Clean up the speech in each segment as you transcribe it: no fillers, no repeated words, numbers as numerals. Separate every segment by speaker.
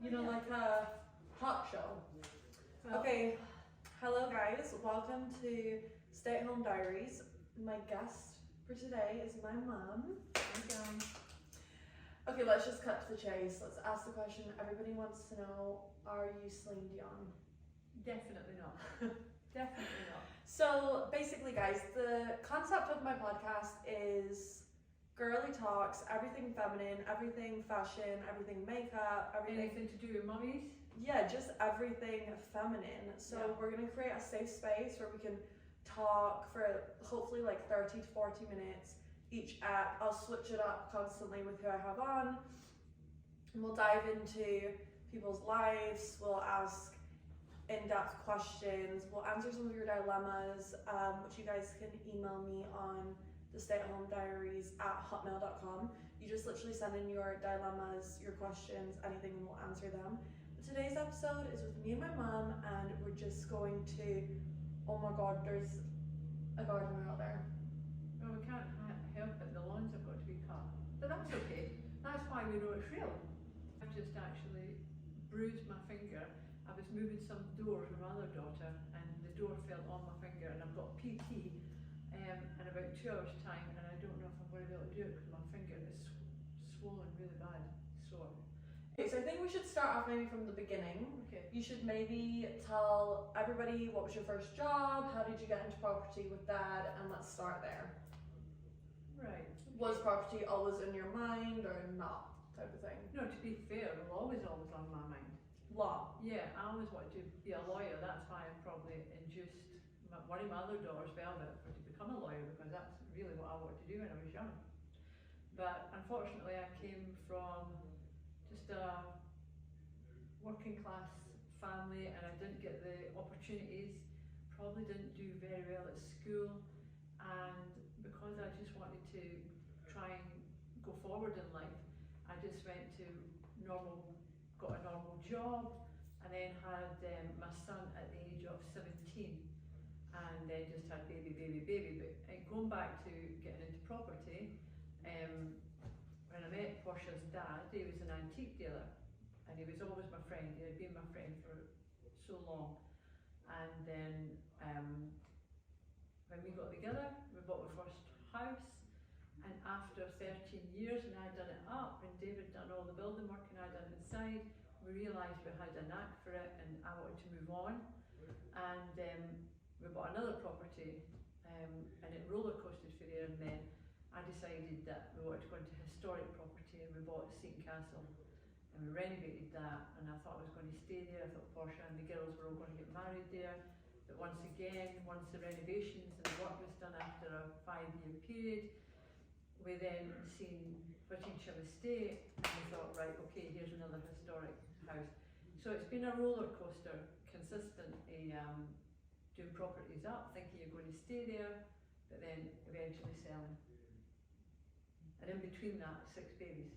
Speaker 1: You know, like a talk show.
Speaker 2: Well,
Speaker 1: Okay, hello guys, welcome to Stay at Home Diaries. My guest for today is my mom. Okay, let's just cut to the chase. Let's ask the question everybody wants to know. Are you Celine Dion?
Speaker 2: definitely not. Definitely not.
Speaker 1: So basically guys, the concept of my podcast is girly talks, everything feminine, everything fashion, everything makeup, everything.
Speaker 2: Anything to do with mummies?
Speaker 1: Yeah, just everything feminine. So
Speaker 2: Yeah.
Speaker 1: we're gonna create a safe space where we can talk for hopefully like 30 to 40 minutes each app. I'll switch it up constantly with who I have on. And we'll dive into people's lives, we'll ask in-depth questions, we'll answer some of your dilemmas, which you guys can email me on the stayatHomeDiaries@hotmail.com. You just literally send in your dilemmas, your questions, anything, and we'll answer them. But today's episode is with me and my mom, and we're just going to, oh my god, there's a gardener out there.
Speaker 2: Well, we can't help it, the lawns have got to be cut. But that's okay. That's why we know it's real. I've just actually bruised my finger. I was moving some doors with my other daughter and the door fell on my finger, and I've got PT in about 2 hours time, and I don't know if I'm going to be able to do it because my finger is swollen really bad, sore.
Speaker 1: Okay, so I think we should start off maybe from the beginning.
Speaker 2: Okay.
Speaker 1: You should maybe tell everybody what was your first job, how did you get into property with dad, and let's start there.
Speaker 2: Right.
Speaker 1: Was property always in your mind or not, type of thing?
Speaker 2: No, to be fair, it was always on my mind.
Speaker 1: Law.
Speaker 2: Yeah, I always wanted to be a lawyer. That's why I probably induced one of my other daughters, Velvet, to become a lawyer, because that's really what I wanted to do when I was young. But unfortunately, I came from just a working class family, and I didn't get the opportunities. Probably didn't do very well at school, and because I just wanted to try and go forward in life, I just went to got a normal job, and then had my son at the age of 17, and then just had baby. But going back to getting into property, when I met Portia's dad, he was an antique dealer, and he was always my friend. He had been my friend for so long, and then when we got together, we bought our first house. And after 13 years, and I'd done it up, and David done all the building work, and I'd done it inside, we realised we had a knack for it, and I wanted to move on. And we bought another property, and it roller coasted for there. And then I decided that we wanted to go into historic property, and we bought Seaton Castle, and we renovated that. And I thought I was going to stay there. I thought Portia and the girls were all going to get married there. But once the renovations and the work was done after a 5-year period, we then seen Vuitton estate, and we thought, right, okay, here's another historic house. So it's been a roller coaster, consistently doing properties up, thinking you're going to stay there, but then eventually selling. And in between that, 6 babies.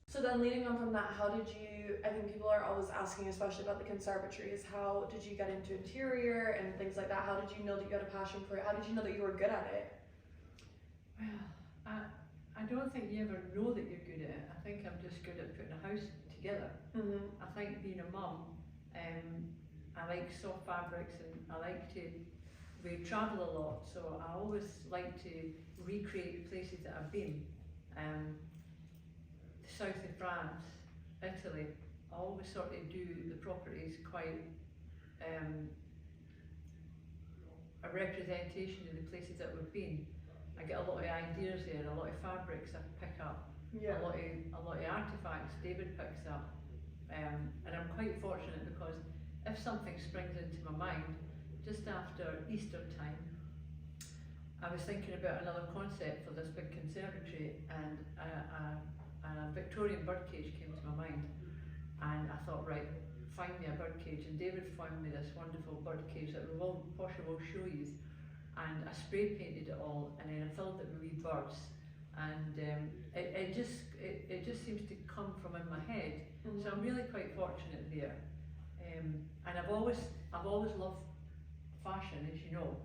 Speaker 1: So then leading on from that, how did you, I think people are always asking, especially about the conservatories, how did you get into interior and things like that? How did you know that you had a passion for it? How did you know that you were good at it?
Speaker 2: Well, I don't think you ever know that you're good at it. I think I'm just good at putting a house together.
Speaker 1: Mm-hmm.
Speaker 2: I think being a mum, I like soft fabrics, and I like to, we travel a lot, so I always like to recreate places that I've been. South of France, Italy, I always sort of do the properties quite a representation of the places that we've been. I get a lot of ideas there, a lot of fabrics I pick up,
Speaker 1: Yeah.
Speaker 2: a lot of artifacts David picks up, and I'm quite fortunate because if something springs into my mind, just after Easter time, I was thinking about another concept for this big conservatory, and a Victorian birdcage came to my mind, and I thought, right, find me a birdcage, and David found me this wonderful birdcage that Portia will show you. And I spray painted it all, and then I filled it with wee birds, and it just seems to come from in my head.
Speaker 1: Mm-hmm.
Speaker 2: So I'm really quite fortunate there, and I've always loved fashion, as you know.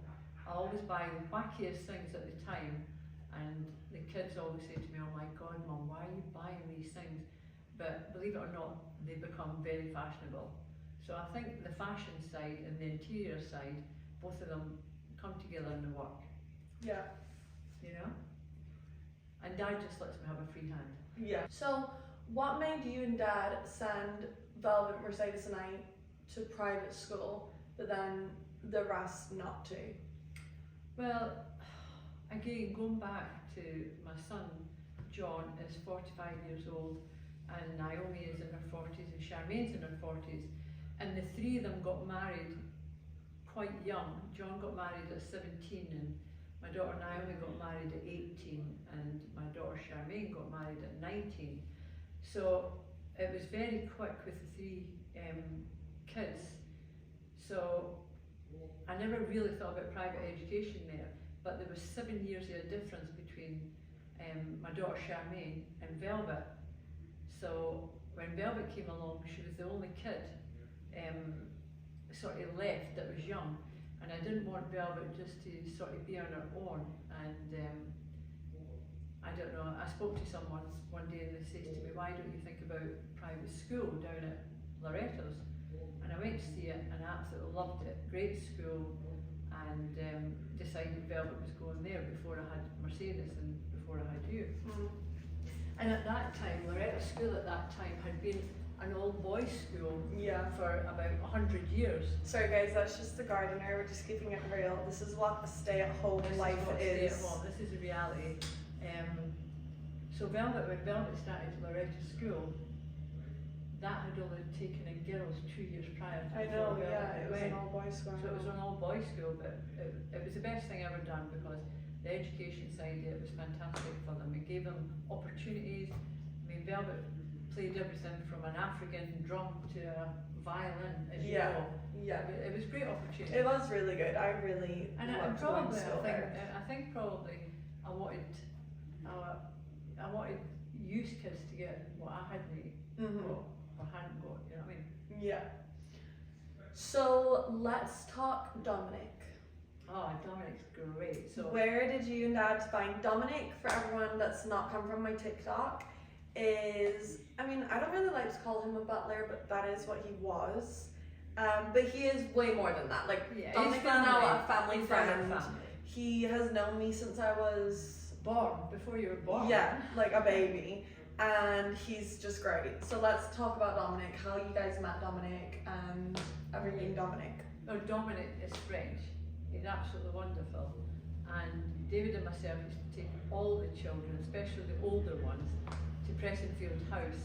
Speaker 2: I always buy the wackiest things at the time, and the kids always say to me, "Oh my God, Mum, why are you buying these things?" But believe it or not, they become very fashionable. So I think the fashion side and the interior side, both of them come together in the work,
Speaker 1: Yeah.
Speaker 2: you know? And Dad just lets me have a free hand.
Speaker 1: Yeah. So, what made you and Dad send Velvet, Mercedes and I to private school, but then the rest not to?
Speaker 2: Well, again, going back to my son, John is 45 years old, and Naomi is in her 40s, and Charmaine's in her 40s, and the three of them got married quite young. John got married at 17, and my daughter Naomi got married at 18, and my daughter Charmaine got married at 19. So it was very quick with the three kids. So I never really thought about private education there, but there was 7 years of a difference between my daughter Charmaine and Velvet. So when Velvet came along, she was the only kid sort of left that was young, and I didn't want Velvet just to sort of be on her own. And I don't know, I spoke to someone one day and they said to me, why don't you think about private school down at Loretta's? And I went to see it and I absolutely loved it, great school, and decided Velvet was going there before I had Mercedes and before I had you. And at that time, Loretta's school at that time had been an old boys school for about 100 years.
Speaker 1: Sorry guys, that's just the gardener, we're just keeping it real. This is what a stay-at-home life is.
Speaker 2: This is the reality. So Velvet, when Velvet started Loretta's school, that had only taken in girls 2 years prior to
Speaker 1: I know,
Speaker 2: Velvet
Speaker 1: it was
Speaker 2: went.
Speaker 1: an all-boys school.
Speaker 2: So it was an all-boys school, but it was the best thing ever done because the education side of it was fantastic for them. It gave them opportunities. I mean, Velvet played everything from an African drum to a violin, as you know.
Speaker 1: Yeah.
Speaker 2: It was a great opportunity.
Speaker 1: It was really good. I really loved going to school there.
Speaker 2: I think probably I wanted youth kids to get what I hadn't got or hadn't got. You know what I mean?
Speaker 1: Yeah. So let's talk Dominic.
Speaker 2: Oh, Dominic's great. So
Speaker 1: where did you and Dad find Dominic? For everyone that's not come from my TikTok, is, I mean, I don't really like to call him a butler, but that is what he was. But he is way more than that. Like, Dominic is now a family friend. He has known me since I was
Speaker 2: born, before you were born.
Speaker 1: Yeah, like a baby. And he's just great. So let's talk about Dominic, how you guys met Dominic and everything Dominic.
Speaker 2: Oh, Dominic is French. He's absolutely wonderful. And David and myself used to take all the children, especially the older ones, to Prestonfield House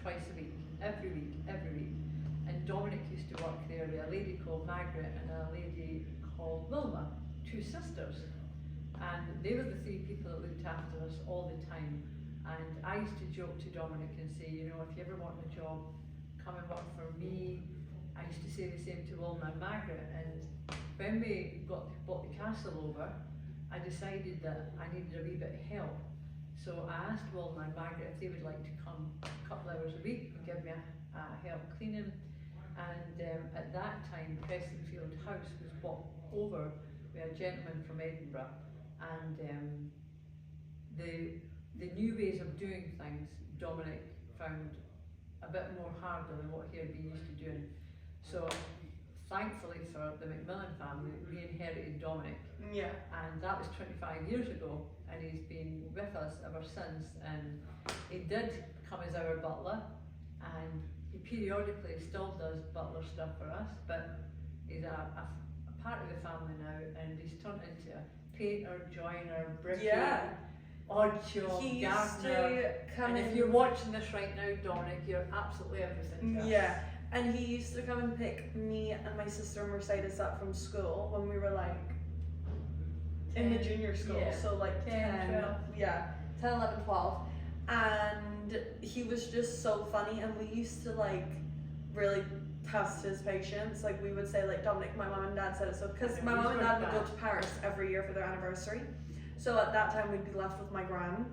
Speaker 2: twice a week, every week. And Dominic used to work there with a lady called Margaret and a lady called Wilma, two sisters. And they were the three people that looked after us all the time. And I used to joke to Dominic and say, you know, if you ever want a job, come and work for me. I used to say the same to Wilma and Margaret. And when we bought the castle over, I decided that I needed a wee bit of help. So I asked Wilma and Margaret if they would like to come a couple hours a week and give me a help cleaning. And at that time, Prestonfield House was bought over by a gentleman from Edinburgh. And the new ways of doing things, Dominic found a bit more harder than what he had been used to doing. So thankfully for the Macmillan family, we inherited Dominic.
Speaker 1: Yeah.
Speaker 2: And that was 25 years ago, and he's been with us ever since. And he did come as our butler, and he periodically still does butler stuff for us, but he's a part of the family now, and he's turned into a painter, joiner, bricklayer, odd job, gardener. And if you're watching this right now, Dominic, you're absolutely everything to us.
Speaker 1: Yeah, and he used to come and pick me and my sister Mercedes up from school when we were like in the junior school, so like 10, 11, 12. And he was just so funny, and we used to like really test his patience. Like we would say like, Dominic, my mum and dad said it, so because my mum and dad would go to Paris every year for their anniversary. So at that time we'd be left with my gran,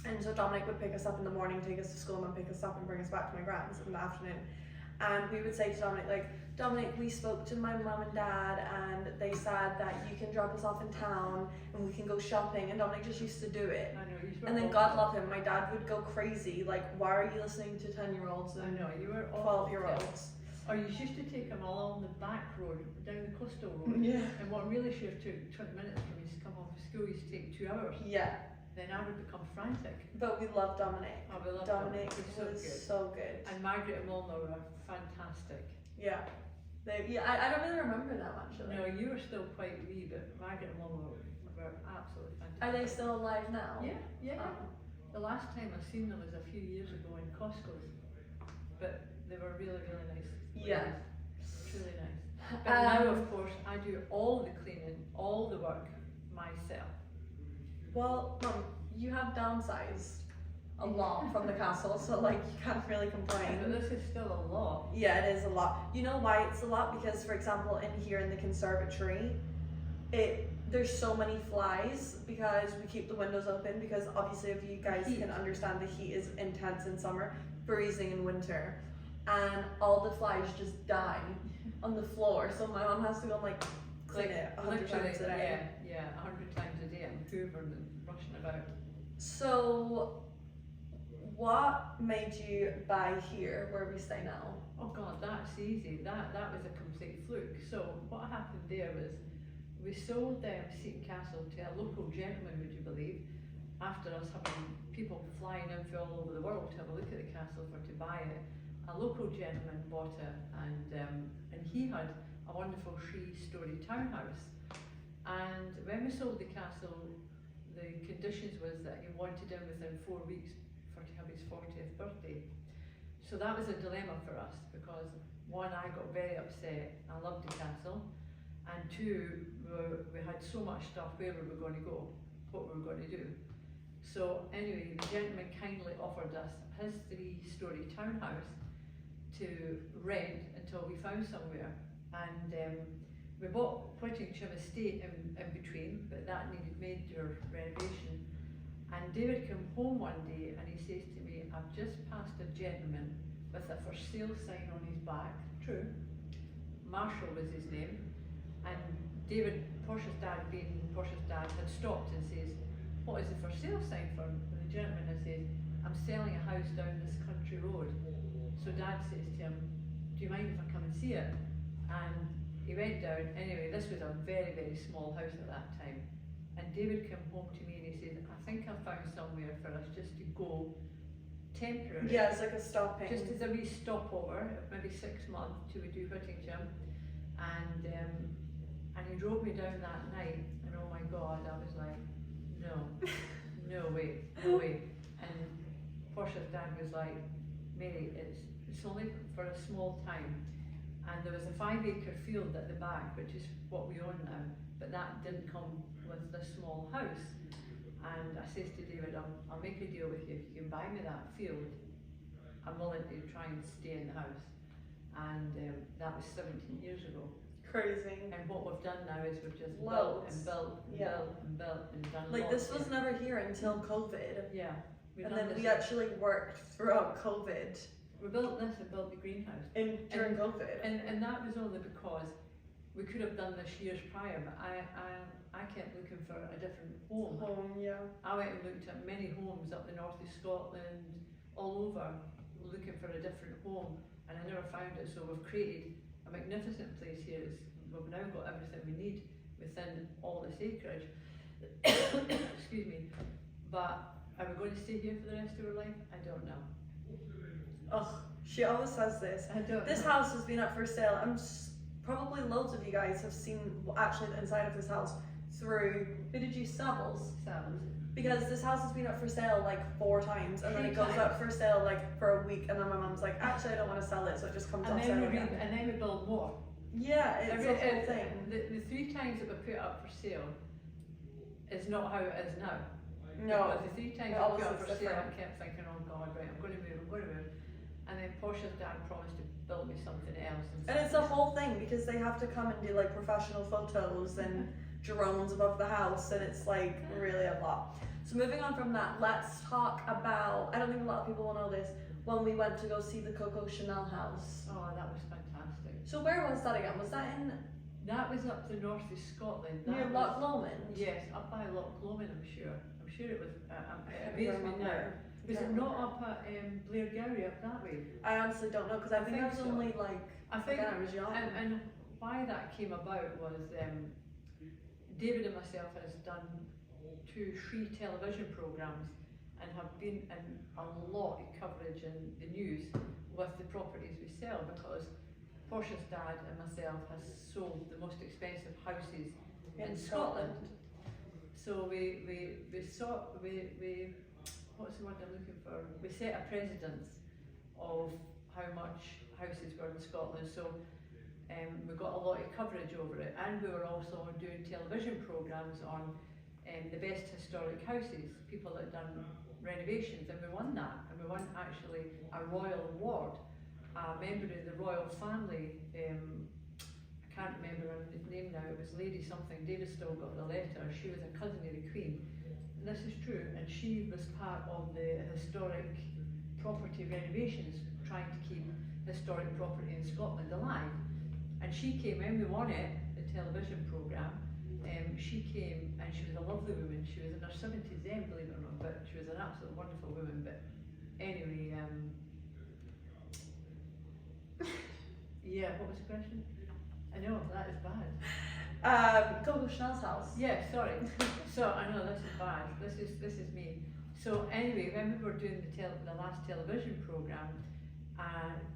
Speaker 1: and so Dominic would pick us up in the morning, take us to school, and then pick us up and bring us back to my gran's in the afternoon. and we would say to Dominic, like, Dominic, we spoke to my mum and dad and they said that you can drop us off in town and we can go shopping, and Dominic just used to do it.
Speaker 2: I know, you were
Speaker 1: And then
Speaker 2: awful.
Speaker 1: God love him, my dad would go crazy, like, why are you listening to 10-year-olds
Speaker 2: I
Speaker 1: and
Speaker 2: know, you were awful.
Speaker 1: 12-year-olds?
Speaker 2: Or you used to take him along the back road, down the coastal road.
Speaker 1: Yeah.
Speaker 2: And what really should have took 20 minutes for me to come home from school used to take 2 hours.
Speaker 1: Yeah,
Speaker 2: Then I would become frantic.
Speaker 1: but we love Dominic.
Speaker 2: Oh, we loved
Speaker 1: Dominic
Speaker 2: He
Speaker 1: was
Speaker 2: good.
Speaker 1: so good.
Speaker 2: And Margaret and Wilma were fantastic.
Speaker 1: Yeah. I don't really remember them actually.
Speaker 2: No, you were still quite wee, but Margaret and Wilma were absolutely fantastic.
Speaker 1: Are they still alive now?
Speaker 2: Yeah.
Speaker 1: Um,
Speaker 2: The last time I seen them was a few years ago in Costco's. But they were really, really nice.
Speaker 1: Yeah.
Speaker 2: Truly nice. But now, of course, I do all the cleaning, all the work myself.
Speaker 1: Well, Mum, you have downsized a lot from the castle, so like you can't really complain.
Speaker 2: But this is still a lot.
Speaker 1: Yeah, it is a lot. You know why it's a lot? Because, for example, in here in the conservatory, there's so many flies because we keep the windows open, because obviously if you guys
Speaker 2: Heat.
Speaker 1: can understand, the heat is intense in summer, freezing in winter, and all the flies just die on the floor, so my mom has to go and like clean it 100 times a day.
Speaker 2: Yeah, 100 times a day. I'm hoovering and rushing about.
Speaker 1: So what made you buy here where we stay now?
Speaker 2: Oh God, that's easy. That was a complete fluke. So what happened there was we sold Seton Castle to a local gentleman, would you believe, after us having people flying in from all over the world to have a look at the castle to buy it. A local gentleman bought it, and he had a wonderful 3-storey townhouse. And when we sold the castle, the conditions was that he wanted in within 4 weeks to have his 40th birthday. So that was a dilemma for us, because one, I got very upset. I loved the castle, and two, we had so much stuff. Where were we going to go? What were we going to do? So anyway, the gentleman kindly offered us his 3-storey townhouse to rent until we found somewhere. And we bought Whittingham Estate in between, but that needed major renovation. And David came home one day and he says to me, I've just passed a gentleman with a for sale sign on his back. True. Marshall was his name. And David, Portia's dad, being Portia's dad, had stopped and says, what is the for sale sign for? And the gentleman had said, I'm selling a house down this country road. So Dad says to him, do you mind if I come and see it? And he went down. Anyway, this was a very, very small house at that time. And David came home to me and he said, I think I found somewhere for us just to go temporary.
Speaker 1: Yeah, it's like a stopping.
Speaker 2: Just as a wee stopover, maybe 6 months till we do Whittingham. And he drove me down that night, and oh my God, I was like, no way. And Portia's dad was like, Mary, it's only for a small time. And there was a 5-acre field at the back, which is what we own now, but that didn't come with this small house. And I says to David, I'll make a deal with you. If you can buy me that field, I'm willing to try and stay in the house. And that was 17 years ago.
Speaker 1: Crazy.
Speaker 2: And what we've done now is we've just
Speaker 1: Loads.
Speaker 2: built and done
Speaker 1: Like
Speaker 2: lots.
Speaker 1: this was never here until COVID.
Speaker 2: Yeah. We've
Speaker 1: And
Speaker 2: done
Speaker 1: then
Speaker 2: this.
Speaker 1: we actually worked throughout COVID
Speaker 2: We built this and built the greenhouse.
Speaker 1: during COVID.
Speaker 2: And that was only because we could have done this years prior, but I kept looking for a different home.
Speaker 1: Yeah.
Speaker 2: I went and looked at many homes up the north of Scotland, all over, looking for a different home, and I never found it. So we've created a magnificent place here. We've now got everything we need within all this acreage. Excuse me. But are we going to stay here for the rest of our life? I don't know.
Speaker 1: Ugh, she always says this.
Speaker 2: I don't
Speaker 1: This
Speaker 2: know.
Speaker 1: house has been up for sale. Probably loads of you guys have seen actually the inside of this house through, who did you, Savills? Because this house has been up for sale like 4 times, and then it goes up for sale like for a week, and then my mum's like, actually I don't want to sell it, so it just comes
Speaker 2: And
Speaker 1: off
Speaker 2: then,
Speaker 1: sale
Speaker 2: we
Speaker 1: again.
Speaker 2: and then we build more.
Speaker 1: Yeah, it's a whole thing.
Speaker 2: The 3 times that we put up for sale is not how it is now.
Speaker 1: No,
Speaker 2: But the 3 times
Speaker 1: it
Speaker 2: we
Speaker 1: always
Speaker 2: put up
Speaker 1: looks
Speaker 2: for sale, I
Speaker 1: different.
Speaker 2: kept thinking, oh God, right, I'm going to move. And then Portia's dad promised to build me something else.
Speaker 1: and it's a whole thing because they have to come and do like professional photos and drones above the house, and it's like really a lot. So moving on from that, let's talk about, I don't think a lot of of people will know this, when we went to go see the Coco Chanel house.
Speaker 2: Oh, that was fantastic.
Speaker 1: So where was that again? Was that in
Speaker 2: That was up the north of Scotland.
Speaker 1: near Loch Lomond?
Speaker 2: Yes, up by Loch Lomond, I'm sure. I'm sure it was. It
Speaker 1: I
Speaker 2: amazed
Speaker 1: can't
Speaker 2: me now.
Speaker 1: remember.
Speaker 2: Was it not up at Blairgowrie up that way?
Speaker 1: I honestly don't know, because I think I was
Speaker 2: so.
Speaker 1: only like,
Speaker 2: I think,
Speaker 1: again, I was young.
Speaker 2: and why that came about was David and myself has done 2 free television programmes and have been in a lot of coverage in the news with the properties we sell, because Portia's dad and myself has sold the most expensive houses in Scotland. So we what's the word I'm looking for? We set a precedence of how much houses were in Scotland. So we got a lot of coverage over it, and we were also doing television programmes on the best historic houses, people that done renovations, and we won that, and we won actually a royal award. A member of the royal family, I can't remember her name now, it was Lady something, David still got the letter, she was a cousin of the Queen, and this is true, and she was part of the historic property renovations, trying to keep historic property in Scotland alive. And she came in, we won it, the television programme. She came and she was a lovely woman. She was in her 70s then, believe it or not, but she was an absolutely wonderful woman. But anyway, yeah, what was the question? I know, that is bad.
Speaker 1: Coco Chanel's house.
Speaker 2: Yeah, sorry. So I know this is bad. This is me. So anyway, when we were doing the last television programme,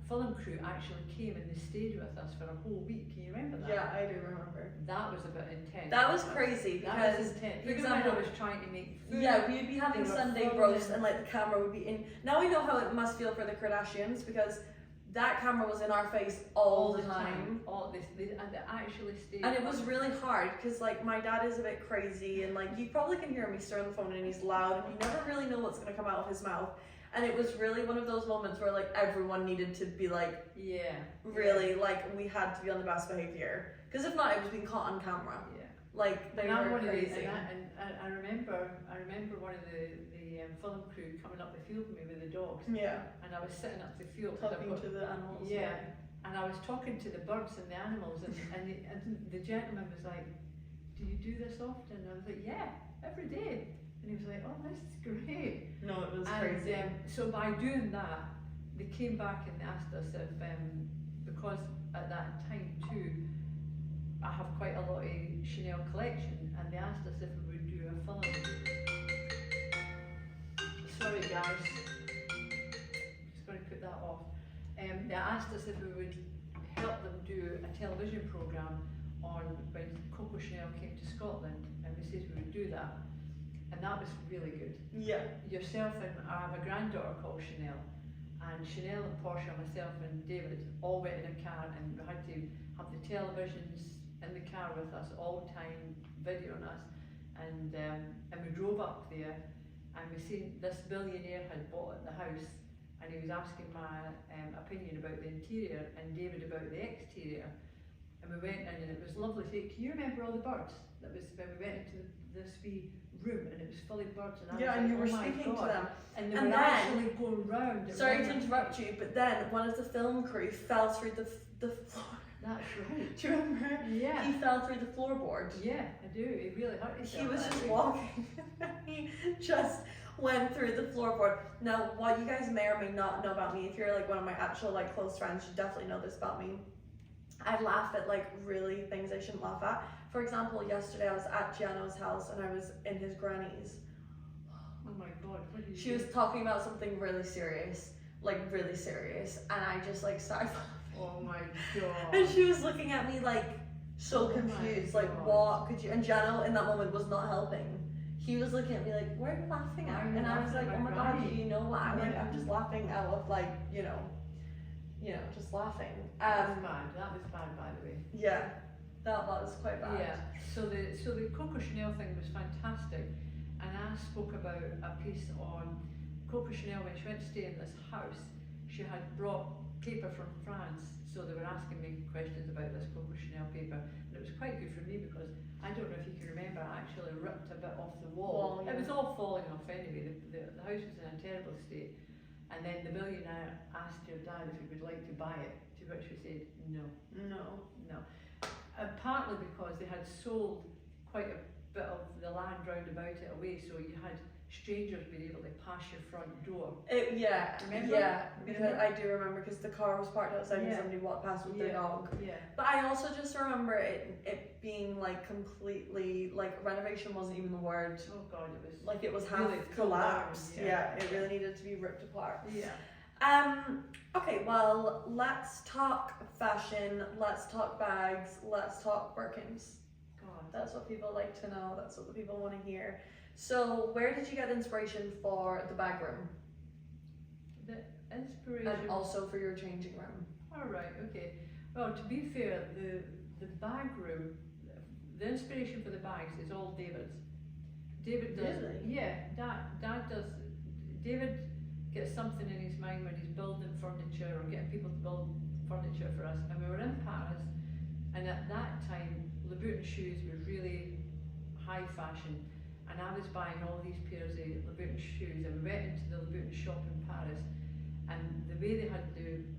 Speaker 2: film crew actually came and they stayed with us for a whole week. Can you remember that?
Speaker 1: Yeah, I do remember.
Speaker 2: That was a bit intense.
Speaker 1: That was crazy because,
Speaker 2: that was intense.
Speaker 1: for
Speaker 2: Even
Speaker 1: example,
Speaker 2: when I was trying to make food.
Speaker 1: yeah, we'd be having
Speaker 2: they were
Speaker 1: Sunday
Speaker 2: filming.
Speaker 1: roast and like the camera would be in. Now we know how it must feel for the Kardashians, because that camera was in our face all the time.
Speaker 2: All this, and it actually stayed.
Speaker 1: And it was really hard because like my dad is a bit crazy, and like you probably can hear him, he's stirring the phone and he's loud, and you never really know what's gonna come out of his mouth. And it was really one of those moments where like everyone needed to be like,
Speaker 2: yeah,
Speaker 1: really, like we had to be on the best behaviour, because if not, it was being caught on camera.
Speaker 2: Yeah.
Speaker 1: Like they
Speaker 2: and
Speaker 1: were crazy.
Speaker 2: And I remember one of the film crew coming up the field with me with the dogs.
Speaker 1: Yeah.
Speaker 2: And I was sitting up the field
Speaker 1: Talking to the animals.
Speaker 2: Yeah. And I was talking to the birds and the animals, and the gentleman was like, "Do you do this often?" And I was like, "Yeah, every day." And he was like, "Oh, this is great."
Speaker 1: No, it was
Speaker 2: And
Speaker 1: crazy.
Speaker 2: so by doing that, they came back and asked us if, because at that time too, I have quite a lot of Chanel collection, and they asked us if we would do a film. Sorry guys, just going to put that off. They asked us if we would help them do a television programme on when Coco Chanel came to Scotland, and we said we would do that. And that was really good.
Speaker 1: Yeah.
Speaker 2: Yourself and I have a granddaughter called Chanel, and Chanel and Portia, myself and David all went in a car, and we had to have the televisions in the car with us all the time, videoing us, and we drove up there, and we seen this billionaire had bought the house, and he was asking my opinion about the interior and David about the exterior, and we went in and it was lovely. Can you remember all the birds? That was when we went into this wee room and it was full of birds, and I was
Speaker 1: Yeah,
Speaker 2: like,
Speaker 1: and you were
Speaker 2: oh my
Speaker 1: speaking
Speaker 2: God.
Speaker 1: to them.
Speaker 2: And they
Speaker 1: And
Speaker 2: were
Speaker 1: then-
Speaker 2: actually going round.
Speaker 1: Sorry to interrupt you, but then one of the film crew fell through the floor.
Speaker 2: That's right.
Speaker 1: Do you remember?
Speaker 2: Yeah.
Speaker 1: He fell through the floorboard.
Speaker 2: Yeah, I do. He really hurt himself.
Speaker 1: He was
Speaker 2: that
Speaker 1: just
Speaker 2: day.
Speaker 1: walking. He just went through the floorboard. Now, what you guys may or may not know about me, if you're like one of my actual like close friends, you definitely know this about me. I laugh at like really things I shouldn't laugh at. For example, yesterday I was at Giano's house and I was in his granny's.
Speaker 2: Oh my God, what did you
Speaker 1: She
Speaker 2: do?
Speaker 1: was talking about something really serious, and I just like started
Speaker 2: Oh my God.
Speaker 1: and she was looking at me like so
Speaker 2: Oh my
Speaker 1: confused, like
Speaker 2: God.
Speaker 1: what could you, and Giano in that moment was not helping. He was looking at me like, what are you laughing at?
Speaker 2: Why are you
Speaker 1: And I was like,
Speaker 2: laughing
Speaker 1: oh my
Speaker 2: at
Speaker 1: God,
Speaker 2: Granny?
Speaker 1: do you know what? I'm like,
Speaker 2: Yeah.
Speaker 1: I'm just laughing out of like, you know, just laughing.
Speaker 2: That was bad. That was bad, by the way.
Speaker 1: Yeah, that was quite bad.
Speaker 2: Yeah. So the Coco Chanel thing was fantastic, and I spoke about a piece on Coco Chanel when she went to stay in this house. She had brought paper from France, so they were asking me questions about this Coco Chanel paper, and it was quite good for me because I don't know if you can remember, I actually ripped a bit off the wall.
Speaker 1: Yeah.
Speaker 2: It was all falling off anyway. The house was in a terrible state, And then the millionaire asked your dad if he would like to buy it, to which we said no.
Speaker 1: No.
Speaker 2: Partly because they had sold quite a bit of the land round about it away, so you had strangers being able to pass your front door.
Speaker 1: Remember? Because I do remember, because the car was parked outside and somebody walked past with their dog.
Speaker 2: Yeah.
Speaker 1: But I also just remember it being like completely, like, renovation wasn't even the word.
Speaker 2: Oh god, it was
Speaker 1: Like, it was half
Speaker 2: really
Speaker 1: collapsed.
Speaker 2: down, yeah.
Speaker 1: It really needed to be ripped apart.
Speaker 2: Yeah.
Speaker 1: Okay, well, let's talk fashion, let's talk bags, let's talk Birkins.
Speaker 2: God.
Speaker 1: That's what people like to know, that's what the people want to hear. So, where did you get inspiration for the bag room?
Speaker 2: The inspiration.
Speaker 1: And also for your changing room?
Speaker 2: Alright, okay. Well, to be fair, the bag room, the inspiration for the bags is all David's. David does.
Speaker 1: Really?
Speaker 2: Yeah, Dad does. David gets something in his mind when he's building furniture or getting people to build furniture for us. And we were in Paris, and at that time, Louboutin shoes were really high fashion. And I was buying all these pairs of Louboutin shoes, and we went into the Louboutin shop in Paris, and the way they had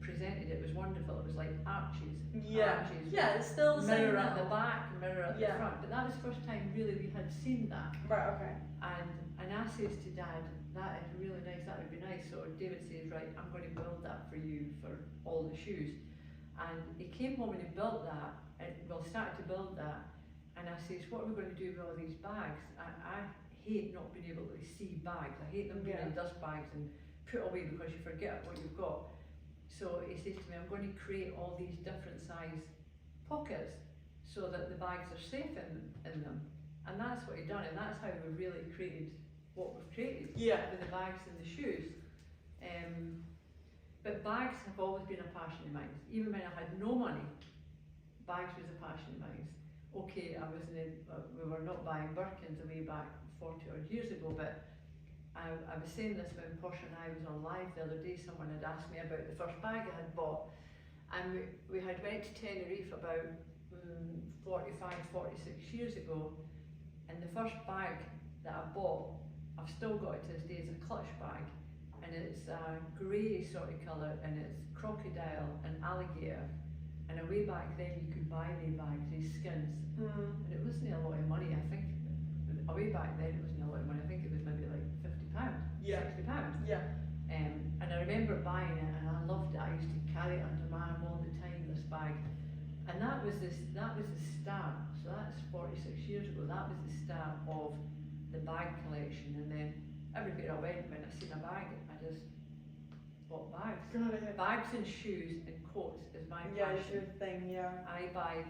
Speaker 2: presented it was wonderful. It was like arches. Arches,
Speaker 1: it's still the same.
Speaker 2: Mirror at the back, mirror at the
Speaker 1: Yeah.
Speaker 2: front. But that was the first time really we had seen that.
Speaker 1: Right, okay.
Speaker 2: And I says to Dad, that is really nice, that would be nice. So David says, right, I'm going to build that for you for all the shoes. And he came home and he built that, and started to build that. And I says, what are we going to do with all these bags? I hate not being able to see bags. I hate them being in dust bags and put away because you forget what you've got. So he says to me, I'm going to create all these different size pockets so that the bags are safe in them. And that's what he done, and that's how we really created what we've created with the bags and the shoes. But bags have always been a passion of mine. Even when I had no money, bags was a passion of mine. Okay, we were not buying Birkins way back 40 odd years ago, but I was saying this when Porsche and I was on live the other day. Someone had asked me about the first bag I had bought, and we had went to Tenerife about 45, 46 years ago, and the first bag that I bought, I've still got it to this day, is a clutch bag, and it's a grey sort of colour, and it's crocodile and alligator. And way back then you could buy these bags, these skins, and it wasn't a lot of money. I think way back then it wasn't a lot of money. I think it was maybe like £50, £60. And I remember buying it, and I loved it. I used to carry it under my arm all the time, this bag. And that was the start. So that's 46 years ago. That was the start of the bag collection. And then everywhere I went, when I seen a bag, I just bought bags. Bags and shoes and coats is my passion.
Speaker 1: Yeah, it's your thing,
Speaker 2: I buy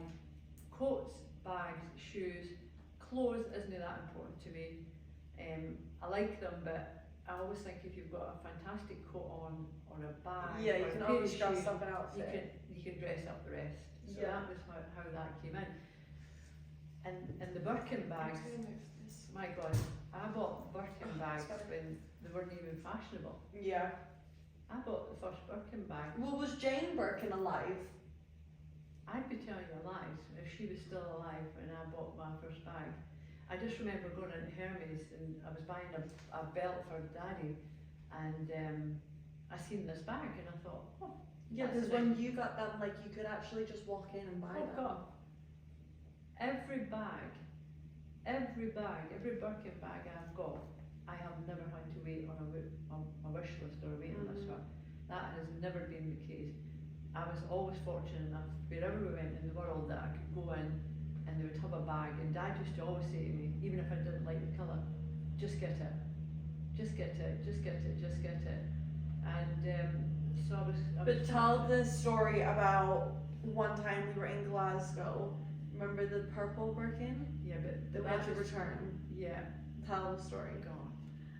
Speaker 2: coats, bags, shoes. Clothes isn't that important to me. I like them, but I always think if you've got a fantastic coat on or a bag,
Speaker 1: you
Speaker 2: or
Speaker 1: can
Speaker 2: a pair
Speaker 1: always
Speaker 2: of
Speaker 1: dress
Speaker 2: shoes,
Speaker 1: up an outfit.
Speaker 2: you can dress up the rest. So that was how that came in. And the Birkin bags, my God, I bought Birkin bags when they weren't even fashionable. I bought the first Birkin bag.
Speaker 1: Well, was Jane Birkin alive?
Speaker 2: I'd be telling you lies if she was still alive when I bought my first bag. I just remember going into Hermes, and I was buying a belt for Daddy, and I seen this bag and I thought, oh.
Speaker 1: Yeah, because when you got them, like, you could actually just walk in and buy them.
Speaker 2: God. Every Birkin bag I've got, I have never had to wait on a wish list or a waiting list for. That has never been the case. I was always fortunate enough, wherever we went in the world, that I could go in and they would have a bag, and Dad used to always say to me, even if I didn't like the colour, just get it, just get it, just get it, just get it. And so I was
Speaker 1: But tell the story about one time we were in Glasgow. Remember the purple Birkin?
Speaker 2: Yeah, but
Speaker 1: The one to return.
Speaker 2: Yeah.
Speaker 1: Tell the story.
Speaker 2: God.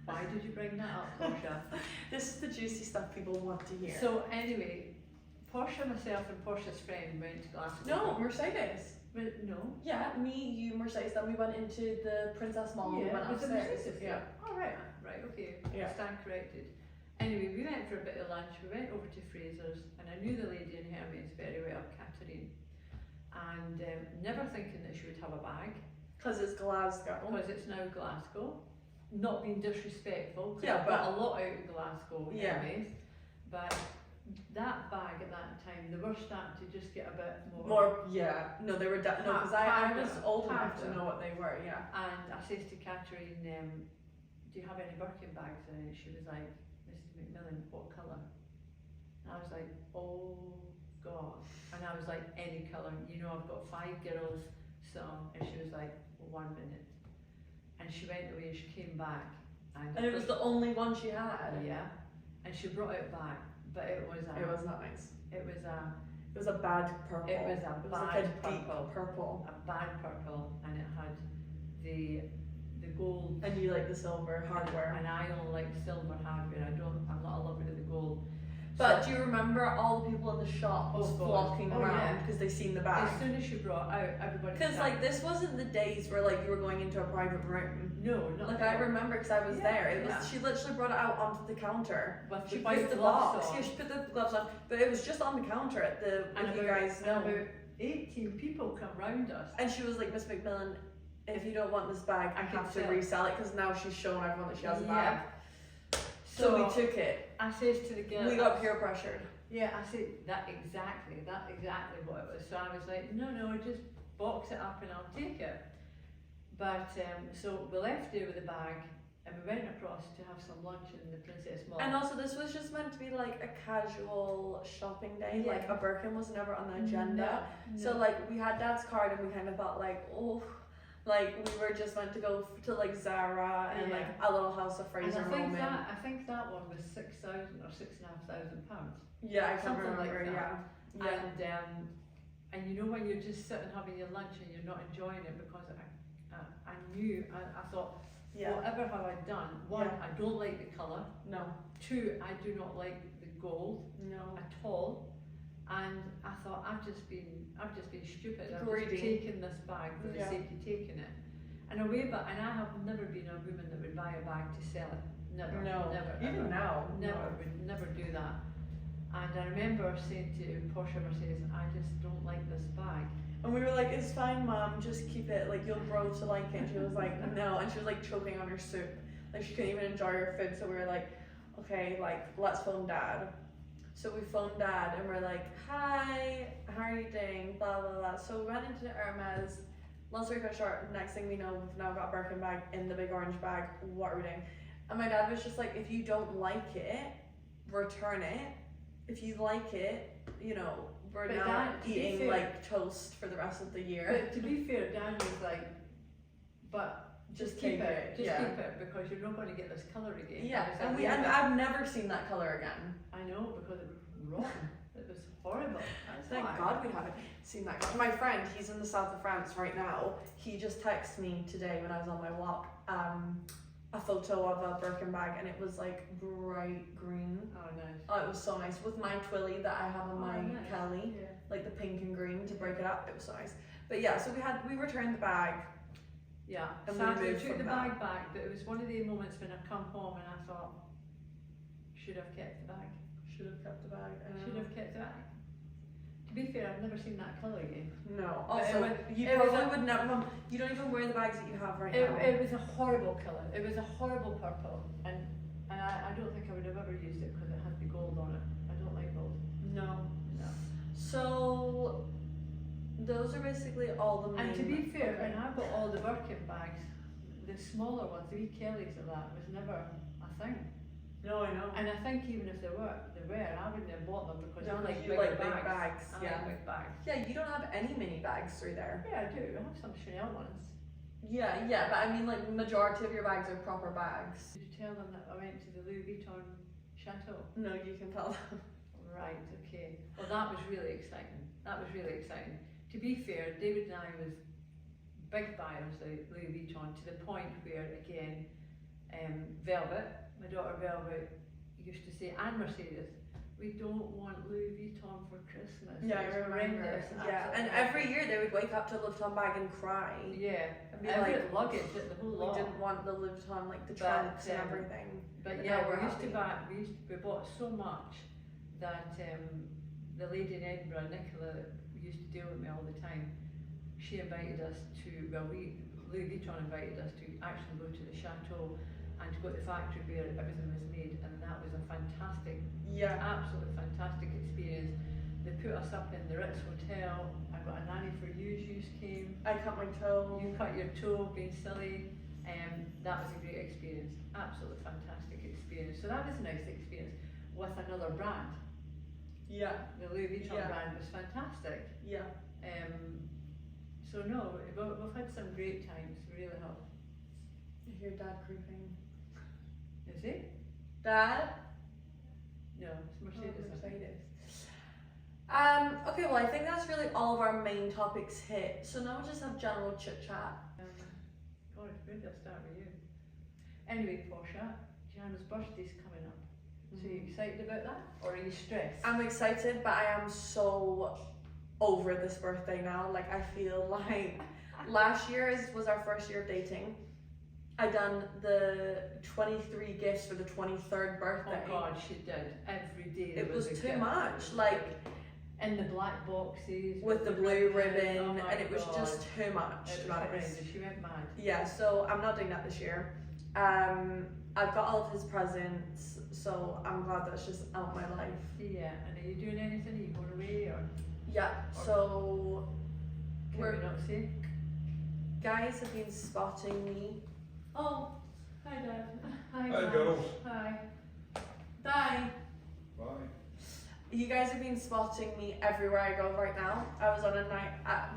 Speaker 2: Why did you bring that up, Portia?
Speaker 1: This is the juicy stuff people want to hear.
Speaker 2: So anyway, Portia, myself and Portia's friend went to Glasgow.
Speaker 1: No, Mercedes.
Speaker 2: But no.
Speaker 1: Yeah, me, you, Mercedes, then we went into the Princess Mall, we went
Speaker 2: was it
Speaker 1: upstairs.
Speaker 2: Mercedes?
Speaker 1: Yeah.
Speaker 2: Oh, right, okay.
Speaker 1: Yeah.
Speaker 2: Stand corrected. Anyway, we went for a bit of lunch, we went over to Fraser's, and I knew the lady in Hermes very well, Catherine. And never thinking that she would have a bag.
Speaker 1: Because it's Glasgow.
Speaker 2: Because it's now Glasgow. not being disrespectful, 'cause
Speaker 1: Yeah,
Speaker 2: I've got a lot out of Glasgow
Speaker 1: Yeah.
Speaker 2: anyways, but that bag at that time, they were starting to just get a bit
Speaker 1: Yeah, no, they were, no, because I was old enough to know what they were, yeah.
Speaker 2: And I says to Catherine, do you have any Birkin bags? And she was like, Mrs. McMillan, what colour? And I was like, oh God. And I was like, any colour, you know, I've got 5 girls, so, and she was like, 1 minute. And she went away and she came back.
Speaker 1: And it was the only one she had?
Speaker 2: Yeah. And she brought it back, but it was
Speaker 1: not nice.
Speaker 2: It was a
Speaker 1: bad purple.
Speaker 2: It was a
Speaker 1: like
Speaker 2: bad
Speaker 1: a deep
Speaker 2: purple. A bad purple, and it had the gold.
Speaker 1: And you like the silver hardware.
Speaker 2: And I don't like silver hardware. I'm not a lover of the gold.
Speaker 1: But do you remember all the people in the shop flocking around because they seen the bag?
Speaker 2: As soon as she brought out, everybody.
Speaker 1: Because like this wasn't the days where like you were going into a private room.
Speaker 2: No, not
Speaker 1: like I remember because I was there. It was she literally brought it out onto the counter.
Speaker 2: She
Speaker 1: put the box. Yeah, she put the gloves on, but it was just on the counter at the. And you guys know.
Speaker 2: About 18 people come round us.
Speaker 1: And she was like, Miss McMillan, if you don't want this bag, I have to resell it because now she's shown everyone that she has a bag. So we took it.
Speaker 2: I says to the girl,
Speaker 1: we got peer pressured.
Speaker 2: Yeah, I said that's exactly what it was. So I was like, no, just box it up and I'll take it. But so we left there with the bag and we went across to have some lunch in the Princess Mall.
Speaker 1: And also this was just meant to be like a casual shopping day.
Speaker 2: Yeah.
Speaker 1: Like a Birkin was never on the agenda. No. So like we had Dad's card and we kind of thought like, oh. Like we were just meant to go to like Zara and like a little House of Fraser moment.
Speaker 2: I think that one was 6,000 or £6,500.
Speaker 1: Yeah, I can't
Speaker 2: something
Speaker 1: remember.
Speaker 2: Like that.
Speaker 1: Yeah.
Speaker 2: And you know when you're just sitting having your lunch and you're not enjoying it because I knew I thought whatever have I done? One, I don't like the colour.
Speaker 1: No.
Speaker 2: 2, I do not like the gold.
Speaker 1: No.
Speaker 2: At all. And I thought I've just been stupid. I've
Speaker 1: Greedy.
Speaker 2: just taken this bag for the sake of taking it. And I have never been a woman that would buy a bag to sell it. Never.
Speaker 1: No.
Speaker 2: Never.
Speaker 1: Even
Speaker 2: ever.
Speaker 1: now.
Speaker 2: Would never do that. And I remember saying to Portia Mercedes, I just don't like this bag.
Speaker 1: And we were like, it's fine, Mom, just keep it. Like you'll grow to like it. And she was like, no. And she was like choking on her soup. Like she couldn't even enjoy her food. So we were like, okay, like let's phone Dad. So we phoned Dad and we're like, hi, how are you doing? Blah, blah, blah. So we went into Hermes. Long story short, next thing we know, we've now got a Birkin bag in the big orange bag. What are we doing? And my dad was just like, if you don't like it, return it. If you like it, you know, we're now eating like toast for the rest of the year.
Speaker 2: But to be fair, Dad was like, but just keep it. Keep it because you're not going to get this colour again.
Speaker 1: Yeah, and I've never seen that colour again.
Speaker 2: I know, because it was wrong. It was horrible.
Speaker 1: Thank God we haven't seen that. My friend, he's in the south of France right now. He just texted me today when I was on my walk, a photo of a Birkin bag, and it was like bright green.
Speaker 2: Oh, nice.
Speaker 1: Oh, it was so nice with my twilly that I have on my Kelly, like the pink and green to break it up. It was so nice. But yeah, so we returned the bag.
Speaker 2: Yeah,
Speaker 1: and
Speaker 2: sadly, I took the bag back, but it was one of the moments when I come home and I thought, should have kept the bag.
Speaker 1: Should have kept the bag.
Speaker 2: Should have kept the bag. To be fair, I've never seen that colour again.
Speaker 1: No. Also, you probably would never. Mum, you don't even wear the bags that you have right now.
Speaker 2: It was a horrible colour. It was a horrible purple, and I don't think I would have ever used it because it had the gold on it. I don't like gold.
Speaker 1: No. So those are basically all the main.
Speaker 2: And to be fair, when I bought all the Birkin bags, the smaller ones, the wee Kellys of that, was never a thing.
Speaker 1: No, I know.
Speaker 2: And I think even if they were, I wouldn't have bought them because
Speaker 1: you
Speaker 2: like
Speaker 1: big bags.
Speaker 2: I like big bags.
Speaker 1: Yeah, you don't have any mini bags through there.
Speaker 2: Yeah, I do. I have some Chanel ones.
Speaker 1: Yeah, but I mean like majority of your bags are proper bags.
Speaker 2: Did you tell them that I went to the Louis Vuitton Chateau?
Speaker 1: No, you can tell them.
Speaker 2: Right, okay. Well, that was really exciting. To be fair, David and I was big buyers of Louis Vuitton to the point where, again, Velvet, my daughter Velvet, used to say, and Mercedes, we don't want Louis Vuitton for Christmas.
Speaker 1: Yeah, I remember. Yeah, and every year they would wake up to a Louis Vuitton bag and cry.
Speaker 2: Yeah,
Speaker 1: and be
Speaker 2: every
Speaker 1: like,
Speaker 2: luggage, the whole lot.
Speaker 1: We didn't want the Louis Vuitton, like the trunks and everything.
Speaker 2: But yeah, we bought so much that the lady in Edinburgh, Nicola, that used to deal with me all the time, she invited us to, Louis Vuitton invited us to actually go to the chateau and to go to the factory where everything was made, and that was a fantastic,
Speaker 1: Yeah.
Speaker 2: absolutely fantastic experience. They put us up in the Ritz Hotel. I got a nanny for you came.
Speaker 1: I cut my toe.
Speaker 2: You cut your toe, being silly. That was a great experience. Absolutely fantastic experience. So that was a nice experience with another brand.
Speaker 1: Yeah.
Speaker 2: The Louis Vuitton
Speaker 1: Yeah.
Speaker 2: brand was fantastic.
Speaker 1: Yeah.
Speaker 2: So no, we've had some great times. We really have.
Speaker 1: I hear Dad creeping.
Speaker 2: Is it?
Speaker 1: Dad?
Speaker 2: No, it's Mercedes.
Speaker 1: Oh,
Speaker 2: I think.
Speaker 1: Mercedes. Okay, well I think that's really all of our main topics hit. So now we'll just have general chit chat.
Speaker 2: God, where did I start with you? Anyway, Portia, Gianna's birthday's coming up. So are you excited about that? Or are you stressed?
Speaker 1: I'm excited, but I am so over this birthday now. Like I feel like last year was our first year of dating. I done the 23 gifts for the 23rd birthday.
Speaker 2: Oh God, she did. Every day there
Speaker 1: It was
Speaker 2: a
Speaker 1: too
Speaker 2: gift.
Speaker 1: much. Like
Speaker 2: in the black boxes
Speaker 1: with the blue ribbon,
Speaker 2: oh my
Speaker 1: and it was
Speaker 2: God.
Speaker 1: just too much.
Speaker 2: It
Speaker 1: To be
Speaker 2: was
Speaker 1: honest.
Speaker 2: horrendous. She went mad.
Speaker 1: Yeah, so I'm not doing that this year. I've got all of his presents, so I'm glad that's just out my life.
Speaker 2: Yeah, and are you doing anything? Are you going away or
Speaker 1: Yeah, so
Speaker 2: can
Speaker 1: we're
Speaker 2: we not say?
Speaker 1: guys have been spotting me.
Speaker 2: Oh, hi Dad. Hi,
Speaker 3: Hi,
Speaker 2: Mum.
Speaker 3: girls.
Speaker 2: Hi. Bye.
Speaker 3: Bye.
Speaker 1: You guys have been spotting me everywhere I go right now. I was on a night out.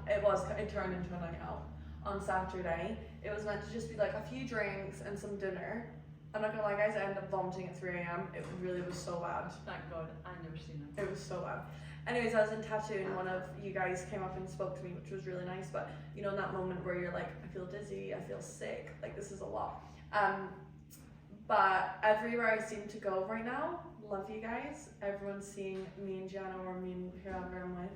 Speaker 1: It turned into a night out on Saturday. It was meant to just be like a few drinks and some dinner. I'm not gonna lie, guys, I ended up vomiting at 3 a.m. It really was so bad.
Speaker 2: Thank God, I've never seen it.
Speaker 1: It was so bad. Anyways, I was in tattoo and one of you guys came up and spoke to me, which was really nice. But you know, in that moment where you're like, I feel dizzy, I feel sick, like this is a lot. But everywhere I seem to go right now, love you guys. Everyone's seeing me and Gianna or me and whoever I'm with.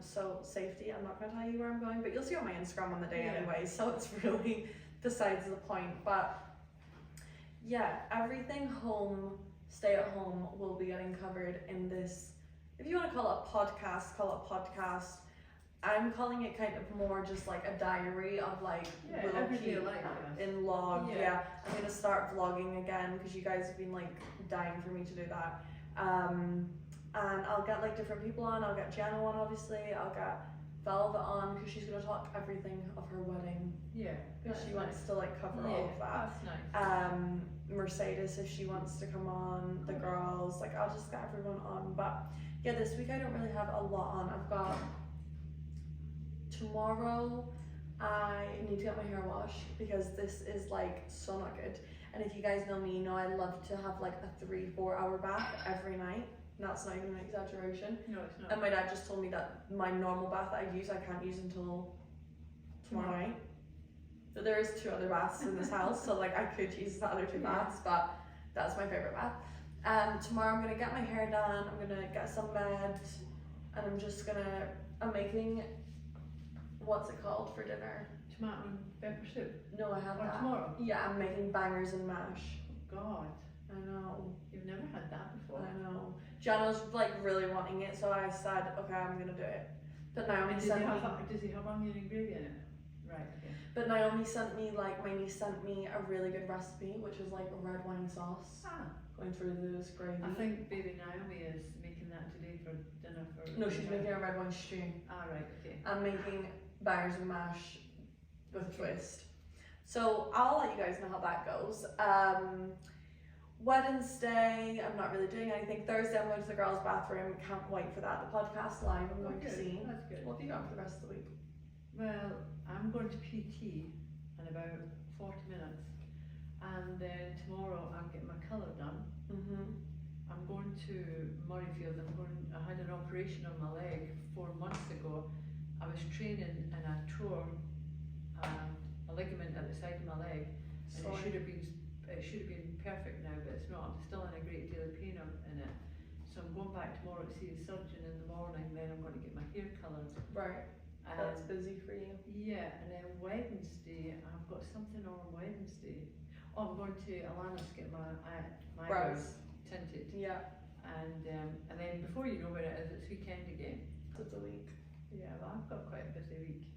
Speaker 1: So safety, I'm not gonna tell you where I'm going, but you'll see on my Instagram on the day anyway. So it's really besides the point. But yeah, everything home, stay at home will be getting covered in this. If you want to call it a podcast, call it a podcast. I'm calling it kind of more just like a diary of like
Speaker 2: everyday life.
Speaker 1: in log.
Speaker 2: Yeah.
Speaker 1: Yeah, I'm gonna start vlogging again because you guys have been like dying for me to do that. And I'll get like different people on. I'll get Gianna on, obviously. I'll get Velvet on because she's gonna talk everything of her wedding.
Speaker 2: Yeah.
Speaker 1: Because she wants to like cover
Speaker 2: Yeah,
Speaker 1: all of that.
Speaker 2: That's nice.
Speaker 1: Mercedes if she wants to come on, the girls, like I'll just get everyone on. But yeah, this week I don't really have a lot on. I've got tomorrow I need to get my hair washed because this is like so not good. And if you guys know me, you know I love to have like a 3-4 hour bath every night. And that's not even an exaggeration.
Speaker 2: No, it's not.
Speaker 1: And my dad just told me that my normal bath that I use, I can't use until tomorrow night. So there is 2 other baths in this house, so like I could use the other 2 baths, but that's my favorite bath. Tomorrow I'm gonna get my hair done, I'm gonna get some meds, and I'm making, what's it called for dinner?
Speaker 2: Tomato and pepper soup.
Speaker 1: No, I have
Speaker 2: Or
Speaker 1: that.
Speaker 2: tomorrow.
Speaker 1: Yeah, I'm making bangers and mash.
Speaker 2: God,
Speaker 1: I know,
Speaker 2: you've never had that before.
Speaker 1: I know. Gianna's like really wanting it, so I said, okay, I'm gonna do it. But Naomi
Speaker 2: And
Speaker 1: sent me.
Speaker 2: does he have onion and gravy in it? Right. Okay.
Speaker 1: But Naomi sent me, like, my niece sent me a really good recipe, which is like red wine sauce. Going through this gravy.
Speaker 2: I think baby Naomi is making that today for dinner for.
Speaker 1: No, she's making a red wine stew.
Speaker 2: Right. Okay.
Speaker 1: I'm making bangers and mash with a twist. So I'll let you guys know how that goes. Wednesday, I'm not really doing anything. Thursday, I'm going to the girls' bathroom. Can't wait for that. The podcast live, I'm going to see.
Speaker 2: That's good.
Speaker 1: What have you got for the rest of the week?
Speaker 2: Well, I'm going to PT in about 40 minutes, and then tomorrow I'm getting my colour done. I'm going to Murrayfield. I had an operation on my leg 4 months ago. I was training and I tore a ligament at the side of my leg, and it should have been perfect now, but it's not. I'm still in a great deal of pain in it. So I'm going back tomorrow to see the surgeon in the morning. Then I'm going to get my hair coloured.
Speaker 1: Right. That's busy for you.
Speaker 2: Yeah, and then Wednesday, I've got something on Wednesday. Oh, I'm going to Alana's to get my eyebrows tinted.
Speaker 1: Yeah.
Speaker 2: And then before you know where it is, it's weekend again.
Speaker 1: It's a week.
Speaker 2: Yeah, well, I've got quite a busy week.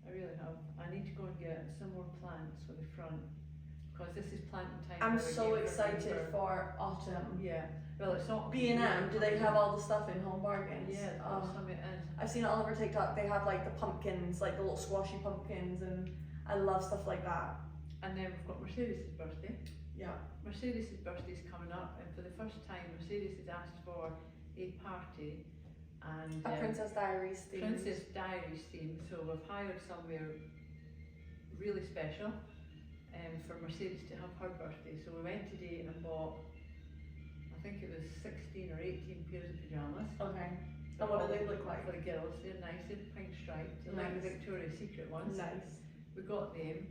Speaker 2: I really have. I need to go and get some more plants for the front. because this is planting time.
Speaker 1: I'm
Speaker 2: now
Speaker 1: so
Speaker 2: again
Speaker 1: excited
Speaker 2: November.
Speaker 1: for autumn.
Speaker 2: Yeah, well, it's not
Speaker 1: B&M, do they have all the stuff in Home Bargains?
Speaker 2: Yeah,
Speaker 1: Oh.
Speaker 2: some it is.
Speaker 1: I've seen it all over TikTok. They have like the pumpkins, like the little squashy pumpkins, and I love stuff like that.
Speaker 2: And then we've got Mercedes' birthday.
Speaker 1: Yeah.
Speaker 2: Mercedes' birthday's coming up, and for the first time, Mercedes has asked for a party and
Speaker 1: A Princess Diaries theme.
Speaker 2: Princess Diaries theme. So we've hired somewhere really special for Mercedes to have her birthday. So we went today and bought, I think it was 16 or 18 pairs of pyjamas.
Speaker 1: Okay. And what do they look like?
Speaker 2: For the girls, they're nice, they're pink striped, they're like the
Speaker 1: Nice.
Speaker 2: Victoria's Secret ones.
Speaker 1: Nice.
Speaker 2: We got them,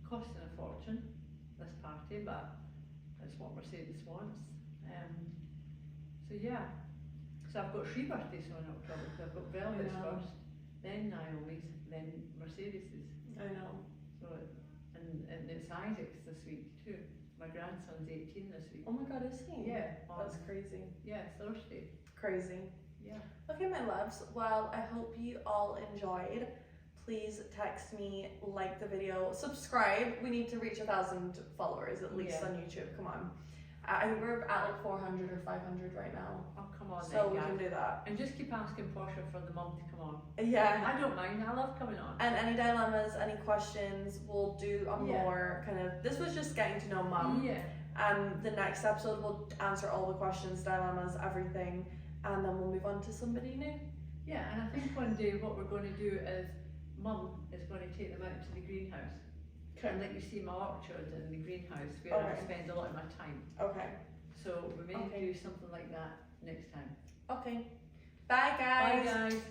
Speaker 2: costing a fortune, this party, but that's what Mercedes wants. So yeah, so I've got 3 birthdays on in October. So I've got Velvet's
Speaker 1: know.
Speaker 2: first, then Naomi's, then Mercedes's.
Speaker 1: I know.
Speaker 2: So and it's Isaac's this week too. My grandson's 18 this week.
Speaker 1: Oh my god, is he?
Speaker 2: Yeah,
Speaker 1: That's crazy.
Speaker 2: yeah, Thursday.
Speaker 1: Crazy.
Speaker 2: Yeah.
Speaker 1: Okay, my loves. Well, I hope you all enjoyed. Please text me, like the video, subscribe. We need to reach 1,000 followers at least
Speaker 2: Yeah.
Speaker 1: on YouTube. Come on. I think we're at like 400 or 500 right now.
Speaker 2: Oh, come on
Speaker 1: So
Speaker 2: then,
Speaker 1: we
Speaker 2: guys.
Speaker 1: can do that.
Speaker 2: And just keep asking Portia for the mum to come on.
Speaker 1: Yeah.
Speaker 2: I don't mind, I love coming on.
Speaker 1: And any dilemmas, any questions, we'll do a
Speaker 2: Yeah.
Speaker 1: more kind of. This was just getting to know Mum.
Speaker 2: Yeah.
Speaker 1: The next episode we'll answer all the questions, dilemmas, everything, and then we'll move on to somebody new.
Speaker 2: Yeah, and I think one day what we're going to do is Mum is going to take them out to the greenhouse. And let you see my orchard and the greenhouse where I
Speaker 1: Okay.
Speaker 2: spend a lot of my time.
Speaker 1: Okay.
Speaker 2: So we may
Speaker 1: Okay.
Speaker 2: do something like that next time.
Speaker 1: Okay. Bye, guys.
Speaker 2: Bye guys.